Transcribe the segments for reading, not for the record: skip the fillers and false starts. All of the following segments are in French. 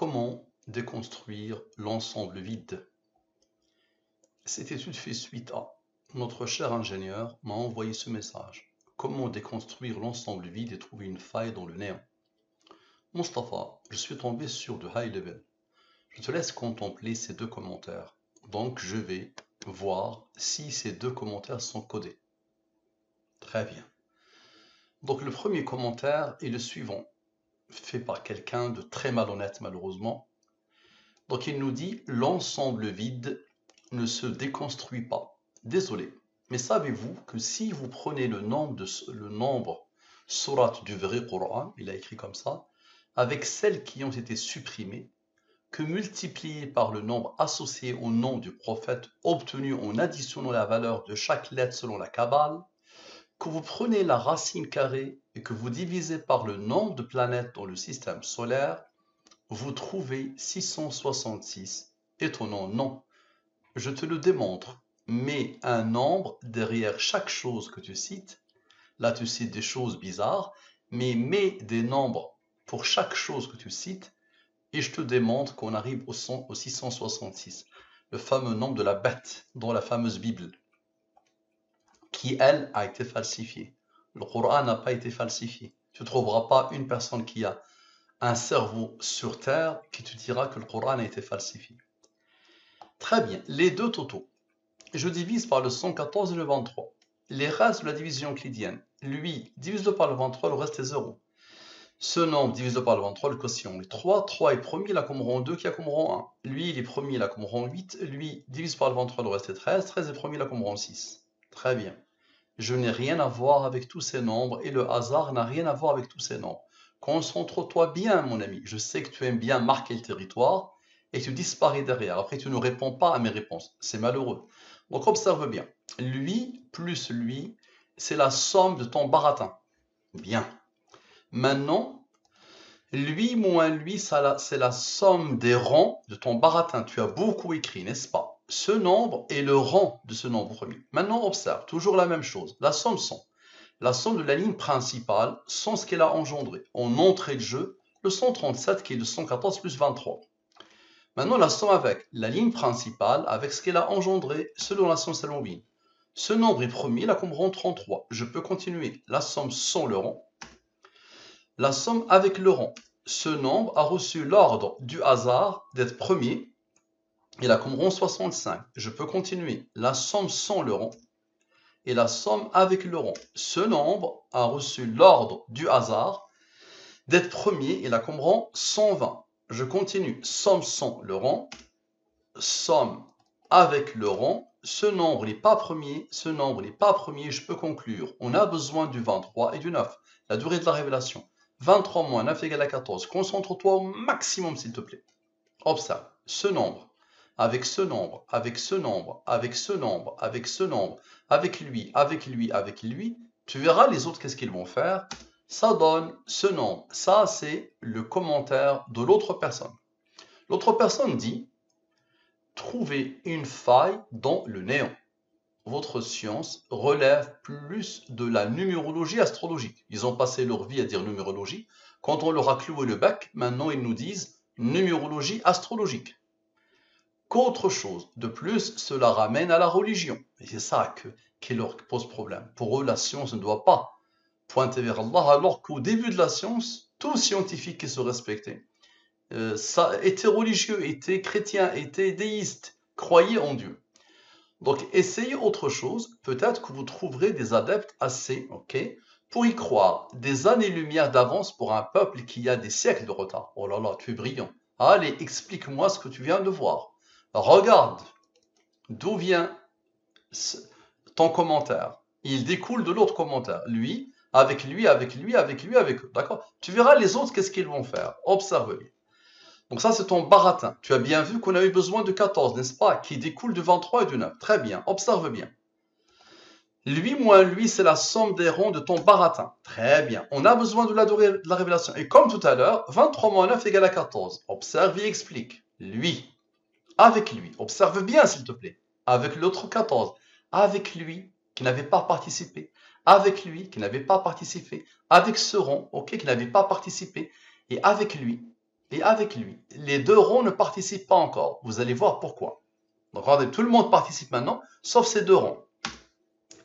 Comment déconstruire l'ensemble vide? Cette étude fait suite à notre cher ingénieur m'a envoyé ce message. Comment déconstruire l'ensemble vide et trouver une faille dans le néant? Mustapha, je suis tombé sur du high level. Je te laisse contempler ces deux commentaires. Donc je vais voir si ces deux commentaires sont codés. Très bien. Donc le premier commentaire est le suivant, fait par quelqu'un de très malhonnête malheureusement. Donc il nous dit l'ensemble vide ne se déconstruit pas. Désolé, mais savez-vous que si vous prenez le nombre surat du vrai Coran, il a écrit comme ça, avec celles qui ont été supprimées, que multiplié par le nombre associé au nom du prophète obtenu en additionnant la valeur de chaque lettre selon la Kabbale, que vous prenez la racine carrée et que vous divisez par le nombre de planètes dans le système solaire, vous trouvez 666. Étonnant, non. Je te le démontre. Mets un nombre derrière chaque chose que tu cites. Là, tu cites des choses bizarres, mais mets des nombres pour chaque chose que tu cites et je te démontre qu'on arrive au 666, le fameux nombre de la bête dans la fameuse Bible, qui, elle, a été falsifiée. Le Coran n'a pas été falsifié. Tu ne trouveras pas une personne qui a un cerveau sur terre qui te dira que le Coran a été falsifié. Très bien, les deux totaux. Je divise par le 114 et le 23. Les restes de la division euclidienne. Lui, divise par le 23, le reste est 0. Ce nombre divise par le 23, le quotient est 3. 3 est premier, il a comme rang 2, qui a comme rang 1. Lui, il est premier, il a comme rang 8. Lui, divise par le 23, le reste est 13. 13 est premier, il a comme rang 6. Très bien. Je n'ai rien à voir avec tous ces nombres et le hasard n'a rien à voir avec tous ces nombres. Concentre-toi bien, mon ami. Je sais que tu aimes bien marquer le territoire et tu disparais derrière. Après, tu ne réponds pas à mes réponses. C'est malheureux. Donc, observe bien. Lui plus lui, c'est la somme de ton baratin. Bien. Maintenant, lui moins lui, c'est la somme des rangs de ton baratin. Tu as beaucoup écrit, n'est-ce pas? Ce nombre est le rang de ce nombre premier. Maintenant, observe, toujours la même chose. La somme sont la somme de la ligne principale sans ce qu'elle a engendré. En entrée de jeu, le 137 qui est de 114 plus 23. Maintenant, la somme avec la ligne principale avec ce qu'elle a engendré selon la somme Salomon. Ce nombre est premier, il a comme rang 33. Je peux continuer. La somme sans le rang. La somme avec le rang. Ce nombre a reçu l'ordre du hasard d'être premier. Il a comme rang 65. Je peux continuer. La somme sans le rang et la somme avec le rang. Ce nombre a reçu l'ordre du hasard d'être premier. Il a comme rang 120. Je continue. Somme sans le rang. Somme avec le rang. Ce nombre n'est pas premier. Ce nombre n'est pas premier. Je peux conclure. On a besoin du 23 et du 9. La durée de la révélation. 23 moins 9 égale à 14. Concentre-toi au maximum, s'il te plaît. Observe. Ce nombre, avec ce nombre, avec ce nombre, avec ce nombre, avec ce nombre, avec lui, avec lui, avec lui, tu verras les autres, qu'est-ce qu'ils vont faire. Ça donne ce nombre. Ça, c'est le commentaire de l'autre personne. L'autre personne dit, trouver une faille dans le néant. Votre science relève plus de la numérologie astrologique. Ils ont passé leur vie à dire numérologie. Quand on leur a cloué le bec, maintenant ils nous disent numérologie astrologique. Qu'autre chose. De plus, cela ramène à la religion. Et c'est ça qui leur pose problème. Pour eux, la science ne doit pas pointer vers Allah, alors qu'au début de la science, tout scientifique qui se respectait, ça était religieux, était chrétien, était déiste, croyait en Dieu. Donc, essayez autre chose. Peut-être que vous trouverez des adeptes assez, pour y croire. Des années-lumière d'avance pour un peuple qui a des siècles de retard. Oh là là, tu es brillant. Allez, explique-moi ce que tu viens de voir. Regarde d'où vient ton commentaire. Il découle de l'autre commentaire. Lui, avec lui, avec lui, avec lui, avec eux. D'accord? Tu verras les autres, qu'est-ce qu'ils vont faire. Observe-les. Donc ça, c'est ton baratin. Tu as bien vu qu'on a eu besoin de 14, n'est-ce pas? Qui découle du 23 et du 9. Très bien, observe bien. Lui moins lui, c'est la somme des ronds de ton baratin. Très bien. On a besoin de la durée de la révélation. Et comme tout à l'heure, 23 moins 9 égale à 14. Observe et explique. Lui. Avec lui. Observe bien, s'il te plaît. Avec l'autre 14. Avec lui, qui n'avait pas participé. Avec lui, qui n'avait pas participé. Avec ce rond, qui n'avait pas participé. Et avec lui. et avec lui. Les deux rangs ne participent pas encore. Vous allez voir pourquoi. Donc regardez, tout le monde participe maintenant, sauf ces deux rangs.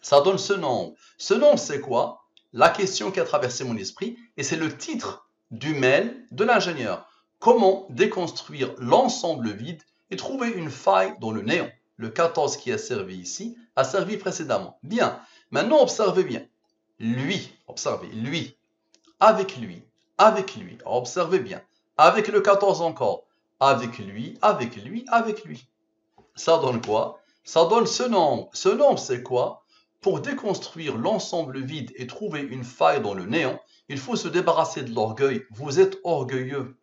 Ça donne ce nombre. Ce nombre, c'est quoi? La question qui a traversé mon esprit, et c'est le titre du mail de l'ingénieur. Comment déconstruire l'ensemble vide et trouver une faille dans le néant? Le 14 qui a servi ici a servi précédemment. Bien. Maintenant, observez bien. Lui, observez, lui, avec lui, avec lui, observez bien. Avec le 14 encore, avec lui, avec lui, avec lui. Ça donne quoi? Ça donne ce nombre. Ce nombre, c'est quoi? Pour déconstruire l'ensemble vide et trouver une faille dans le néant, il faut se débarrasser de l'orgueil. Vous êtes orgueilleux.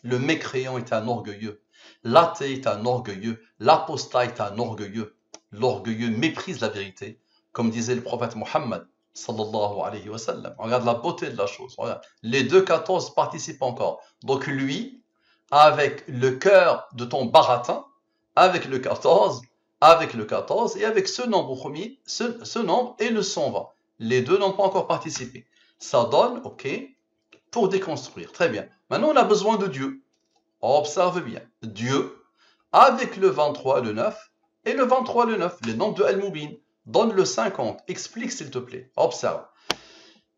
Le mécréant est un orgueilleux. L'athée est un orgueilleux. L'apostat est un orgueilleux. L'orgueilleux méprise la vérité, comme disait le prophète Mohammed, sallallahu alayhi wa sallam. Regarde la beauté de la chose. Regarde. Les 2,14 participent encore. Donc lui, avec le cœur de ton baratin, avec le 14, et avec ce nombre premier, ce nombre et le 120. Les deux n'ont pas encore participé. Ça donne, ok, pour déconstruire. Très bien. Maintenant, on a besoin de Dieu. Observe bien. Dieu, avec le 23 et le 9, et le 23 et le 9, les nombres de Al-Mubin. Donne le 50. Explique, s'il te plaît. Observe.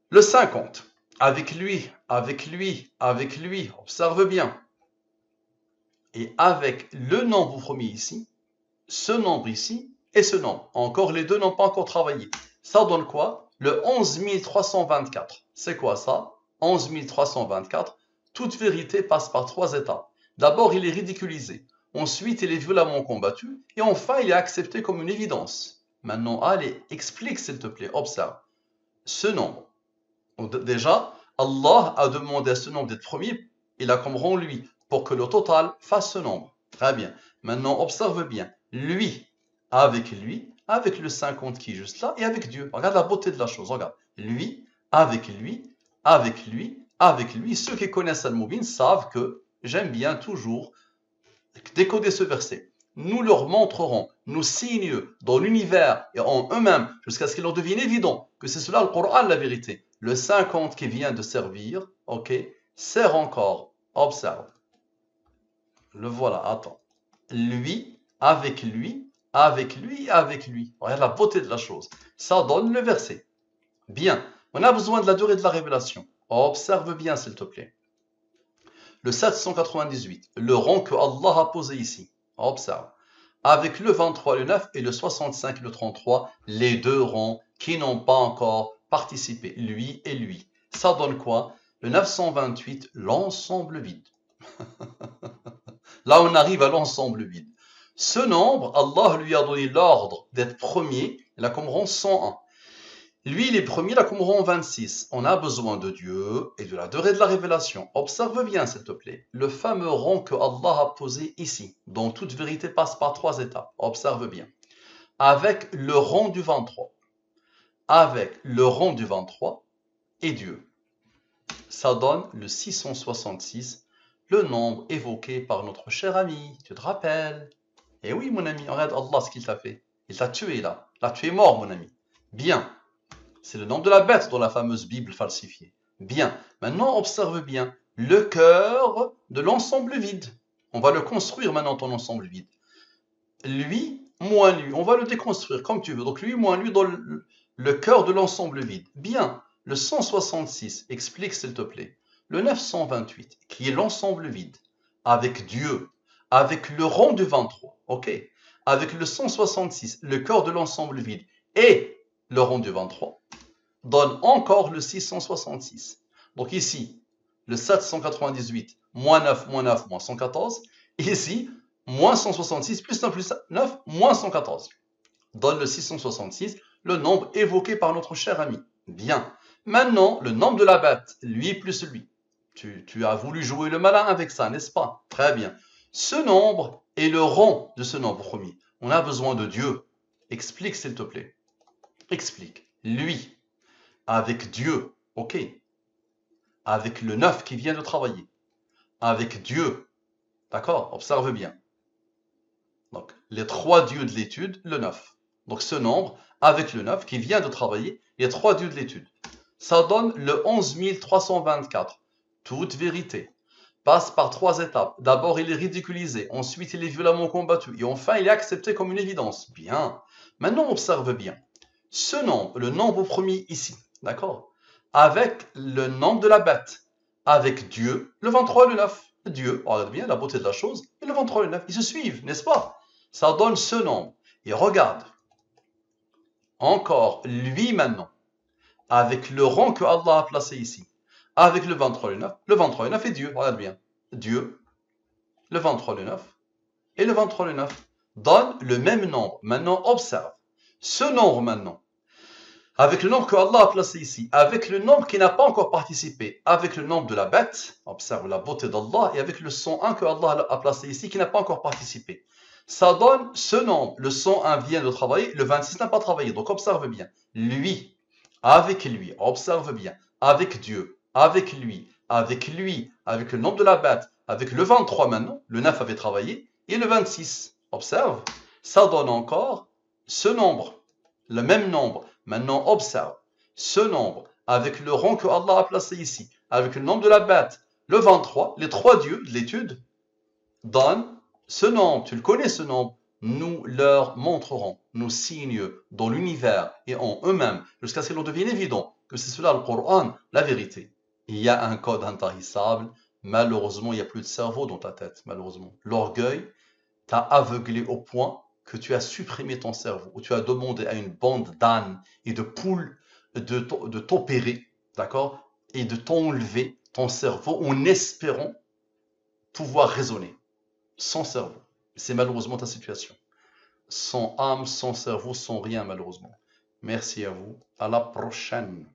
Le 50. Avec lui, avec lui, avec lui. Observe bien. Et avec le nombre premier ici, ce nombre ici et ce nombre. Encore, les deux n'ont pas encore travaillé. Ça donne quoi? Le 11 324. C'est quoi ça? 11 324. Toute vérité passe par trois étapes. D'abord, il est ridiculisé. Ensuite, il est violemment combattu. Et enfin, il est accepté comme une évidence. Maintenant, allez, explique s'il te plaît. Observe. Ce nombre. Déjà, Allah a demandé à ce nombre d'être premier. Il a comme rang lui, pour que le total fasse ce nombre. Très bien. Maintenant, observe bien. Lui, avec le 50 qui est juste là, et avec Dieu. Regarde la beauté de la chose. Regarde. Lui, avec lui, avec lui, avec lui. Ceux qui connaissent Al-Mubin savent que j'aime bien toujours décoder ce verset. Nous leur montrerons nos signes dans l'univers et en eux-mêmes jusqu'à ce qu'il leur devienne évident que c'est cela le Coran, la vérité. Le 50 qui vient de servir, ok, sert encore. Observe. Le voilà, attends. Lui, avec lui, avec lui, avec lui. Regarde la beauté de la chose. Ça donne le verset. Bien, on a besoin de la durée de la révélation. Observe bien, s'il te plaît. Le 798, le rang que Allah a posé ici. Observe. Avec le 23, le 9 et le 65, le 33, les deux rangs qui n'ont pas encore participé, lui et lui. Ça donne quoi? Le 928, l'ensemble vide. Là, on arrive à l'ensemble vide. Ce nombre, Allah lui a donné l'ordre d'être premier, il a comme rang 101. Lui, il est premier, il a comme rang 26. On a besoin de Dieu et de la durée de la révélation. Observe bien, s'il te plaît, le fameux rang que Allah a posé ici, dont toute vérité passe par trois étapes. Observe bien. Avec le rang du 23. Avec le rang du 23 et Dieu. Ça donne le 666, le nombre évoqué par notre cher ami. Tu te rappelles? Eh oui, mon ami, regarde Allah ce qu'il t'a fait. Il t'a tué là. Là, tu es mort, mon ami. Bien. C'est le nom de la bête dans la fameuse Bible falsifiée. Bien. Maintenant, observe bien. Le cœur de l'ensemble vide. On va le construire maintenant, ton ensemble vide. Lui, moins lui. On va le déconstruire comme tu veux. Donc, lui, moins lui dans le cœur de l'ensemble vide. Bien. Le 166, explique s'il te plaît. Le 928, qui est l'ensemble vide. Avec Dieu. Avec le rang du 23. Ok. Avec le 166, le cœur de l'ensemble vide. Et le rang du 23. Donne encore le 666. Donc ici, le 798, moins 9, moins 114. Ici, moins 166, plus 9, plus 9, moins 114. Donne le 666, le nombre évoqué par notre cher ami. Bien. Maintenant, le nombre de la bête, lui plus lui. Tu as voulu jouer le malin avec ça, n'est-ce pas? Très bien. Ce nombre est le rang de ce nombre premier. On a besoin de Dieu. Explique, s'il te plaît. Explique. Lui. Avec Dieu, ok. Avec le 9 qui vient de travailler. Avec Dieu, d'accord. Observe bien. Donc, les trois dieux de l'étude, le 9. Donc, ce nombre, avec le 9 qui vient de travailler, les trois dieux de l'étude. Ça donne le 11 324. Toute vérité passe par 3 étapes. D'abord, il est ridiculisé, ensuite, il est violemment combattu, et enfin, il est accepté comme une évidence. Bien. Maintenant, observe bien. Ce nombre, le nombre premier ici, d'accord, avec le nombre de la bête, avec Dieu, le 23 et le 9. Dieu, regarde bien la beauté de la chose, et le 23 et le 9, ils se suivent, n'est-ce pas? Ça donne ce nombre. Et regarde, encore, lui maintenant, avec le rang que Allah a placé ici, avec le 23 et le 9, le 23 et le 9 est Dieu, regarde bien. Dieu, le 23 et le 9, et le 23 et le 9 donnent le même nombre. Maintenant, observe. Ce nombre maintenant, avec le nombre que Allah a placé ici, avec le nombre qui n'a pas encore participé, avec le nombre de la bête, observe la beauté d'Allah, et avec le 101 que Allah a placé ici qui n'a pas encore participé. Ça donne ce nombre. Le 101 vient de travailler, le 26 n'a pas travaillé. Donc observe bien. Lui, avec lui, observe bien. Avec Dieu, avec lui, avec le nombre de la bête, avec le 23 maintenant, le 9 avait travaillé, et le 26. Observe. Ça donne encore ce nombre, le même nombre. Maintenant, observe ce nombre avec le rang que Allah a placé ici, avec le nombre de la bête, le 23, les trois dieux de l'étude donnent ce nombre. Tu le connais ce nombre. Nous leur montrerons nos signes dans l'univers et en eux-mêmes jusqu'à ce qu'il en devienne évident que c'est cela le Coran, la vérité. Il y a un code intarissable. Malheureusement, il n'y a plus de cerveau dans ta tête. Malheureusement, l'orgueil t'a aveuglé au point que tu as supprimé ton cerveau, ou tu as demandé à une bande d'ânes et de poules de t'opérer, d'accord, et de t'enlever ton cerveau en espérant pouvoir raisonner sans cerveau. C'est malheureusement ta situation. Sans âme, sans cerveau, sans rien malheureusement. Merci à vous. À la prochaine.